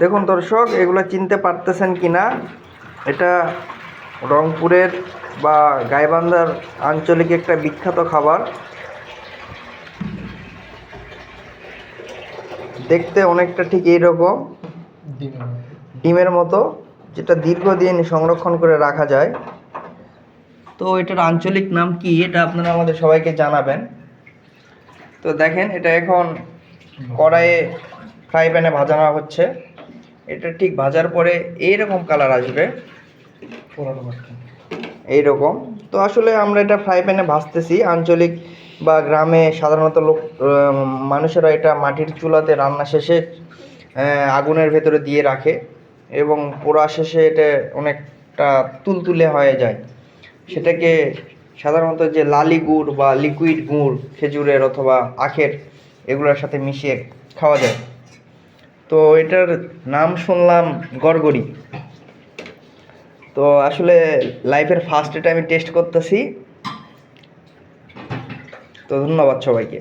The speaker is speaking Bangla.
দেখুন দর্শক, এগুলো চিনতে পারতেছেন কি না, এটা রংপুরের বা গাইবান্ধার আঞ্চলিক একটা বিখ্যাত খাবার। দেখতে অনেকটা ঠিক এইরকম ডিমের মতো, যেটা দীর্ঘদিন সংরক্ষণ করে রাখা যায়। তো এটার আঞ্চলিক নাম কি, এটা আপনারা আমাদের সবাইকে জানাবেন। তো দেখেন, এটা এখন কড়াইয়ে ফ্রাই প্যানে ভাজানো হচ্ছে। এটা ঠিক ভাজার পরে এইরকম কালার আসবে, এইরকম। তো আসলে আমরা এটা ফ্রাই প্যানে ভাজতেছি। আঞ্চলিক বা গ্রামে সাধারণত মানুষেরা এটা মাটির চুলাতে রান্না শেষে আগুনের ভেতরে দিয়ে রাখে এবং পোড়া শেষে এটা অনেকটা তুলতুলে হয়ে যায়। সেটাকে সাধারণত যে লালি গুড় বা লিকুইড গুড় খেজুরের অথবা আখের এগুলোর সাথে মিশিয়ে খাওয়া যায়। তো এটার নাম শুনলাম গড়গড়ি। তো আসলে লাইফের ফার্স্ট এটা আমি টেস্ট করতেছি। তো ধন্যবাদ সবাইকে।